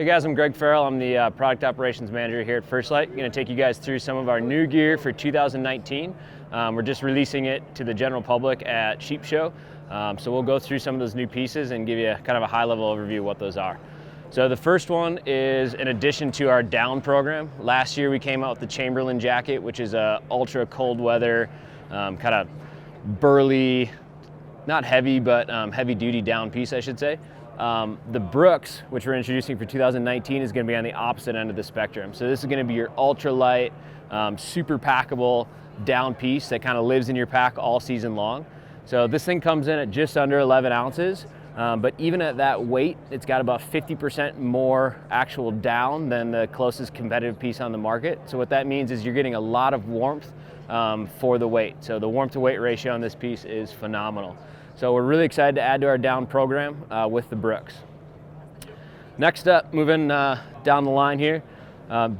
Hey guys, I'm Greg Farrell. I'm the Product Operations Manager here at First Lite. I'm going to take you guys through some of our new gear for 2019. We're just releasing it to the general public at Sheep Show. So we'll go through some of those new pieces and give you kind of a high-level overview of what those are. So the first one is in addition to our down program. Last year we came out with the Chamberlain jacket, which is a ultra cold weather, kind of burly, not heavy, but heavy duty down piece, I should say. The Brooks, which we're introducing for 2019, is going to be on the opposite end of the spectrum. So this is going to be your ultralight, super packable down piece that kind of lives in your pack all season long. So this thing comes in at just under 11 ounces, but even at that weight, it's got about 50% more actual down than the closest competitive piece on the market. So what that means is you're getting a lot of warmth for the weight. So the warmth to weight ratio on this piece is phenomenal. So we're really excited to add to our down program with the Brooks. Next up, moving down the line here,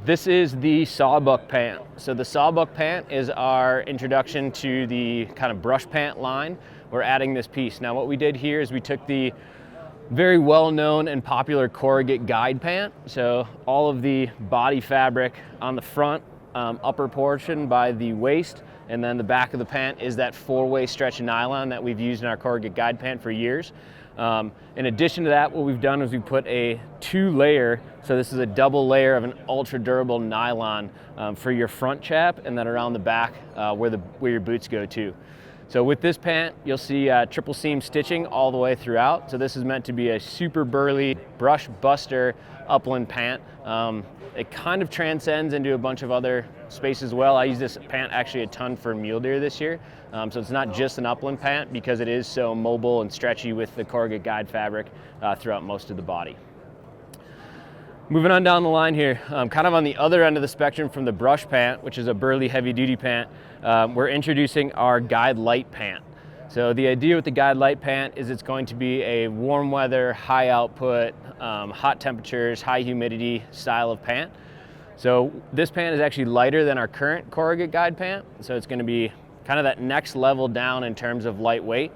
this is the Sawbuck pant. So the Sawbuck pant is our introduction to the kind of brush pant line. We're adding this piece. Now what we did here is we took the very well-known and popular corrugate guide pant. So all of the body fabric on the front, upper portion by the waist, and then the back of the pant is that four-way stretch nylon that we've used in our corrugate guide pant for years. In addition to that, what we've done is we put a two-layer, so this is a double layer of an ultra durable nylon for your front chap and then around the back where your boots go to. So with this pant, you'll see triple seam stitching all the way throughout. So this is meant to be a super burly brush buster upland pant. It kind of transcends into a bunch of other spaces as well. I use this pant actually a ton for mule deer this year. So it's not just an upland pant because it is so mobile and stretchy with the corrugate guide fabric throughout most of the body. Moving on down the line here, kind of on the other end of the spectrum from the brush pant, which is a burly heavy duty pant, we're introducing our Guide Light pant. So the idea with the Guide Light pant is it's going to be a warm weather, high output, hot temperatures, high humidity style of pant. So this pant is actually lighter than our current corrugate guide pant. So it's going to be kind of that next level down in terms of lightweight.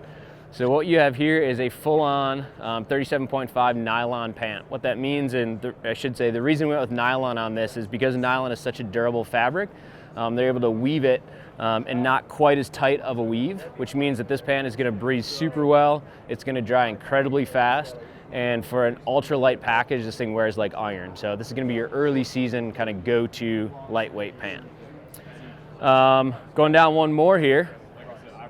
So what you have here is a full-on 37.5 nylon pant. What that means, and I should say the reason we went with nylon on this is because nylon is such a durable fabric, they're able to weave it and not quite as tight of a weave, which means that this pant is going to breathe super well, it's going to dry incredibly fast, and for an ultra-light package, this thing wears like iron. So this is going to be your early season kind of go-to lightweight pant. Going down one more here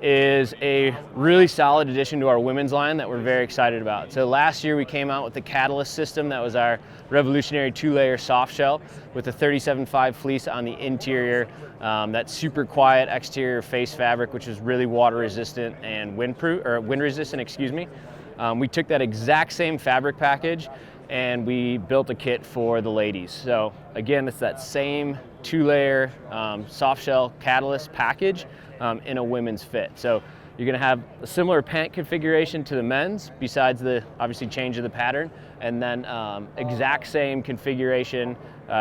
is a really solid addition to our women's line that we're very excited about. So last year we came out with the Catalyst system. That was our revolutionary two-layer soft shell with a 37.5 fleece on the interior, that super quiet exterior face fabric, which is really water resistant and wind resistant, excuse me. We took that exact same fabric package and we built a kit for the ladies. So again, it's that same two-layer soft shell Catalyst package in a women's fit. So you're gonna have a similar pant configuration to the men's, besides the obviously change of the pattern, and then exact same configuration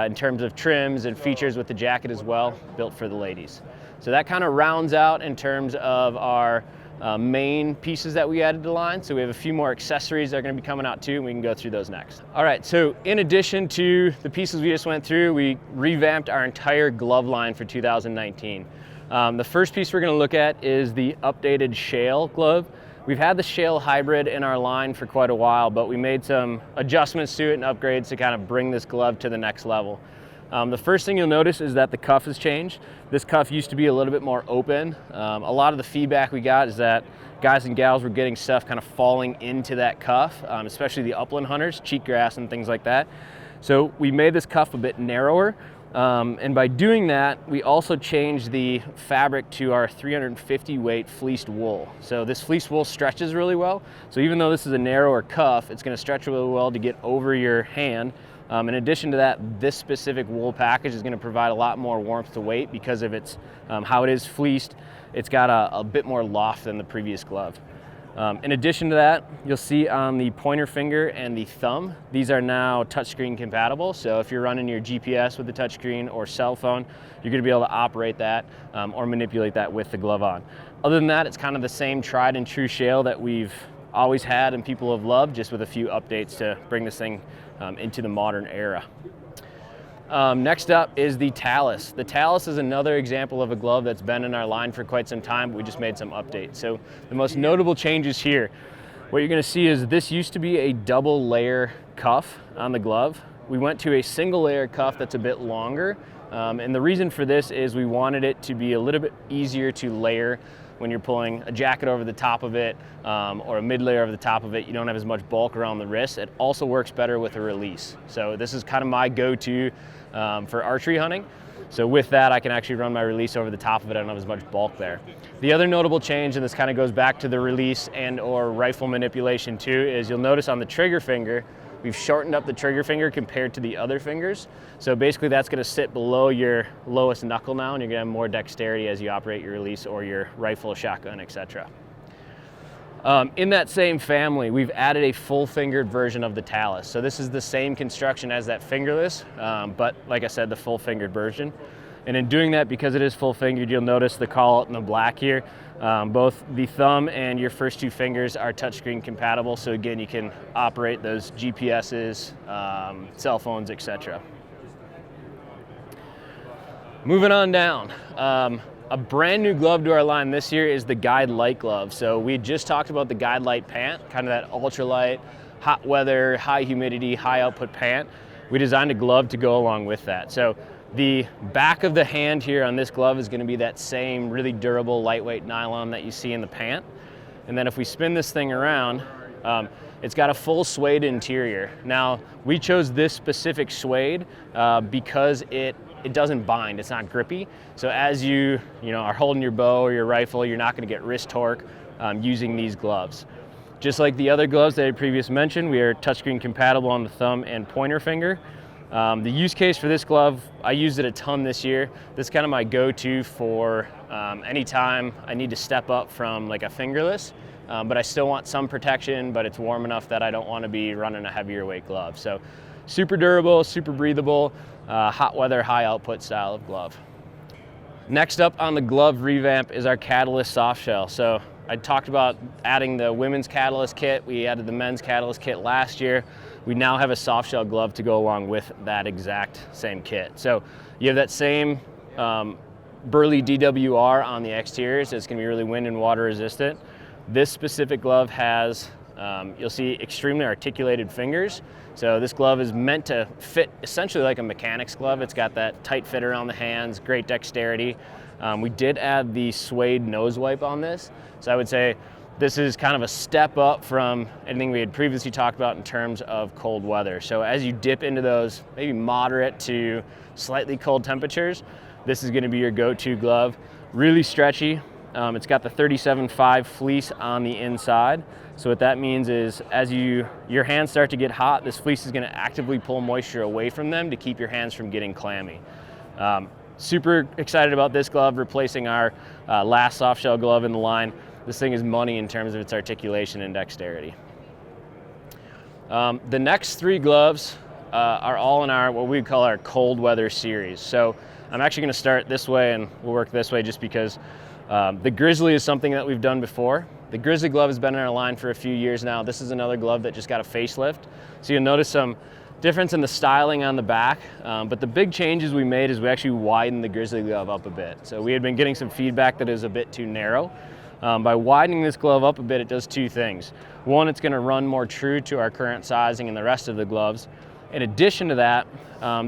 in terms of trims and features with the jacket as well, built for the ladies. So that kind of rounds out in terms of our main pieces that we added to the line. So we have a few more accessories that are going to be coming out too, and we can go through those next. All right, so in addition to the pieces we just went through, we revamped our entire glove line for 2019. The first piece we're going to look at is the updated Shale glove. We've had the Shale hybrid in our line for quite a while, but we made some adjustments to it and upgrades to kind of bring this glove to the next level. The first thing you'll notice is that the cuff has changed. This cuff used to be a little bit more open. A lot of the feedback we got is that guys and gals were getting stuff kind of falling into that cuff, especially the upland hunters, cheatgrass and things like that. So we made this cuff a bit narrower. And by doing that, we also changed the fabric to our 350 weight fleeced wool. So this fleeced wool stretches really well. So even though this is a narrower cuff, it's going to stretch really well to get over your hand. In addition to that, this specific wool package is going to provide a lot more warmth to weight because of its how it is fleeced. It's got a bit more loft than the previous glove. In addition to that, you'll see on the pointer finger and the thumb, these are now touchscreen compatible. So if you're running your GPS with the touchscreen or cell phone, you're going to be able to operate that or manipulate that with the glove on. Other than that, it's kind of the same tried and true Shale that we've always had and people have loved, just with a few updates to bring this thing into the modern era. Next up is the Talus. The Talus is another example of a glove that's been in our line for quite some time, but we just made some updates. So the most notable changes here, what you're gonna see is this used to be a double layer cuff on the glove. We went to a single layer cuff that's a bit longer. And the reason for this is we wanted it to be a little bit easier to layer when you're pulling a jacket over the top of it or a mid layer over the top of it. You don't have as much bulk around the wrist. It also works better with a release. So this is kind of my go-to for archery hunting. So with that, I can actually run my release over the top of it. I don't have as much bulk there. The other notable change, and this kind of goes back to the release and or rifle manipulation too, is you'll notice on the trigger finger, we've shortened up the trigger finger compared to the other fingers. So basically that's gonna sit below your lowest knuckle now, and you're gonna have more dexterity as you operate your release or your rifle, shotgun, etc. In that same family, we've added a full-fingered version of the Talus. So this is the same construction as that fingerless, but like I said, the full-fingered version. And in doing that, because it is full-fingered, you'll notice the call-out in the black here. Both the thumb and your first two fingers are touchscreen compatible. So again, you can operate those GPSs, cell phones, etc. Moving on down. A brand new glove to our line this year is the Guide Light glove. So we just talked about the Guide Light pant, kind of that ultralight, hot weather, high humidity, high output pant. We designed a glove to go along with that. So the back of the hand here on this glove is going to be that same really durable, lightweight nylon that you see in the pant. And then if we spin this thing around, it's got a full suede interior. Now, we chose this specific suede because it doesn't bind, it's not grippy. So as you are holding your bow or your rifle, you're not going to get wrist torque using these gloves. Just like the other gloves that I previously mentioned, we are touchscreen compatible on the thumb and pointer finger. The use case for this glove, I used it a ton this year. This is kind of my go-to for anytime I need to step up from like a fingerless, but I still want some protection, but it's warm enough that I don't want to be running a heavier weight glove. So super durable, super breathable, hot weather, high output style of glove. Next up on the glove revamp is our Catalyst soft shell. So I talked about adding the women's Catalyst kit. We added the men's Catalyst kit last year. We now have a soft shell glove to go along with that exact same kit. So you have that same Burley DWR on the exterior, so it's gonna be really wind and water resistant. This specific glove has, you'll see extremely articulated fingers. So this glove is meant to fit essentially like a mechanic's glove. It's got that tight fit around the hands, great dexterity. We did add the suede nose wipe on this. So I would say this is kind of a step up from anything we had previously talked about in terms of cold weather. So as you dip into those maybe moderate to slightly cold temperatures, this is gonna be your go-to glove. Really stretchy. It's got the 37.5 fleece on the inside. So what that means is as your hands start to get hot, this fleece is gonna actively pull moisture away from them to keep your hands from getting clammy. Super excited about this glove, replacing our last soft shell glove in the line. This thing is money in terms of its articulation and dexterity. The next three gloves are all in our, what we call our cold weather series. So I'm actually gonna start this way and we'll work this way just because the Grizzly is something that we've done before. The Grizzly glove has been in our line for a few years now. This is another glove that just got a facelift. So you'll notice some difference in the styling on the back, but the big changes we made is we actually widened the Grizzly glove up a bit. So we had been getting some feedback that it was a bit too narrow. By widening this glove up a bit, it does two things. One, it's gonna run more true to our current sizing and the rest of the gloves. In addition to that,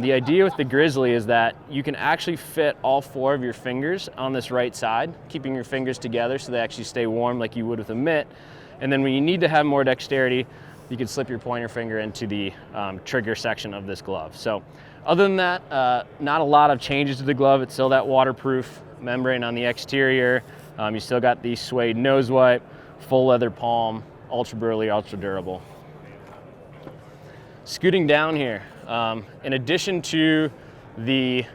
the idea with the Grizzly is that you can actually fit all four of your fingers on this right side, keeping your fingers together so they actually stay warm like you would with a mitt. And then when you need to have more dexterity, you can slip your pointer finger into the trigger section of this glove. So other than that, not a lot of changes to the glove. It's still that waterproof membrane on the exterior. You still got the suede nose wipe, full leather palm, ultra burly, ultra durable. Scooting down here, in addition to the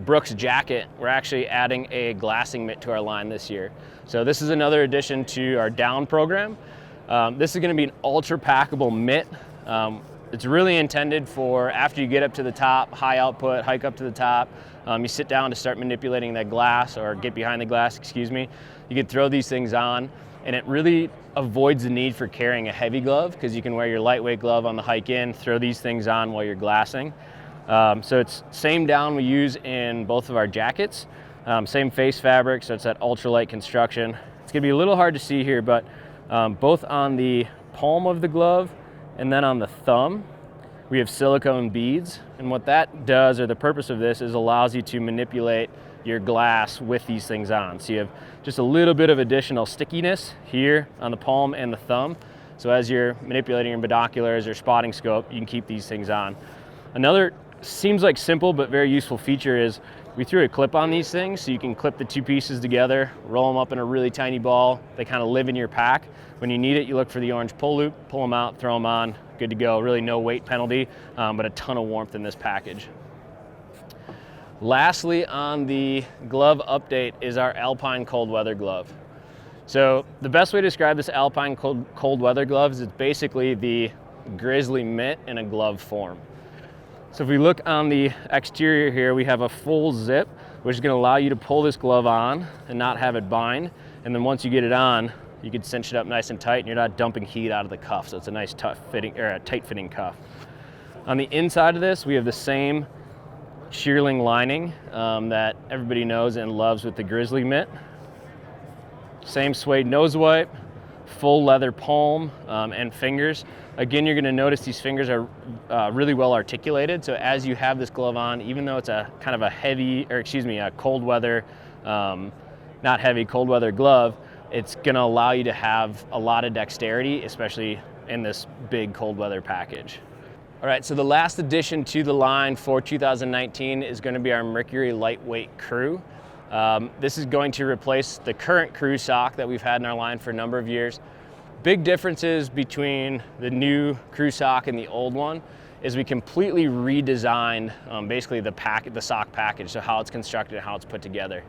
Brooks jacket, we're actually adding a glassing mitt to our line this year. So this is another addition to our down program. This is gonna be an ultra packable mitt. It's really intended for after you get up to the top, high output, hike up to the top, you sit down to start manipulating that glass or get behind the glass, excuse me. You can throw these things on and it really avoids the need for carrying a heavy glove because you can wear your lightweight glove on the hike in, throw these things on while you're glassing. So it's same down we use in both of our jackets, same face fabric, so it's that ultralight construction. It's gonna be a little hard to see here, but both on the palm of the glove and then on the thumb, we have silicone beads. And what that does, or the purpose of this, is allows you to manipulate your glass with these things on. So you have just a little bit of additional stickiness here on the palm and the thumb. So as you're manipulating your binoculars or spotting scope, you can keep these things on. Another seems like simple but very useful feature is we threw a clip on these things, so you can clip the two pieces together, roll them up in a really tiny ball. They kind of live in your pack. When you need it, you look for the orange pull loop, pull them out, throw them on, good to go. Really no weight penalty, but a ton of warmth in this package. Lastly, on the glove update is our Alpine cold weather glove. So the best way to describe this Alpine cold weather glove is it's basically the Grizzly mitt in a glove form. So if we look on the exterior here, we have a full zip, which is going to allow you to pull this glove on and not have it bind. And then once you get it on, you can cinch it up nice and tight, and you're not dumping heat out of the cuff. So it's a nice tight fitting cuff. On the inside of this, we have the same shearling lining that everybody knows and loves with the Grizzly mitt. Same suede nose wipe, full leather palm and fingers. Again, you're going to notice these fingers are really well articulated. So as you have this glove on, even though it's a kind of a cold weather, not heavy, cold weather glove, it's going to allow you to have a lot of dexterity, especially in this big cold weather package. All right, so the last addition to the line for 2019 is going to be our Mercury Lightweight Crew. This is going to replace the current Crew sock that we've had in our line for a number of years. Big differences between the new Crew sock and the old one is we completely redesigned basically the sock package, so how it's constructed and how it's put together.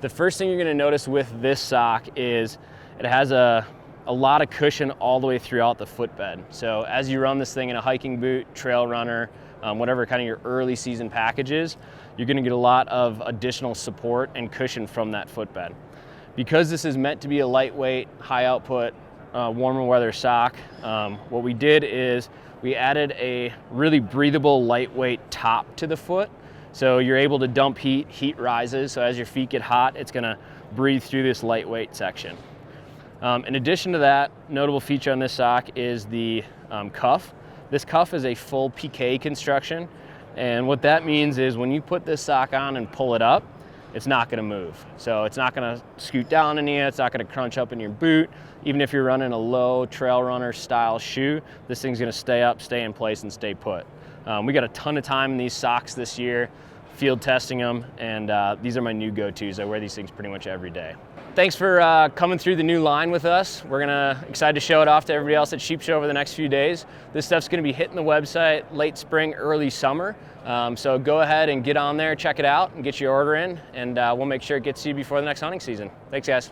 The first thing you're going to notice with this sock is it has a lot of cushion all the way throughout the footbed. So as you run this thing in a hiking boot, trail runner, whatever kind of your early season packages, you're going to get a lot of additional support and cushion from that footbed. Because this is meant to be a lightweight, high output, warmer weather sock, what we did is we added a really breathable, lightweight top to the foot. So you're able to dump heat rises, so as your feet get hot, it's going to breathe through this lightweight section. In addition to that, notable feature on this sock is the cuff. This cuff is a full PK construction, and what that means is when you put this sock on and pull it up, it's not going to move. So it's not going to scoot down in you, it's not going to crunch up in your boot. Even if you're running a low trail runner style shoe, this thing's going to stay up, stay in place, and stay put. We got a ton of time in these socks this year, field testing them, and these are my new go-tos. I wear these things pretty much every day. Thanks for coming through the new line with us. We're excited to show it off to everybody else at Sheep Show over the next few days. This stuff's gonna be hitting the website late spring, early summer. So go ahead and get on there, check it out, and get your order in, and we'll make sure it gets to you before the next hunting season. Thanks, guys.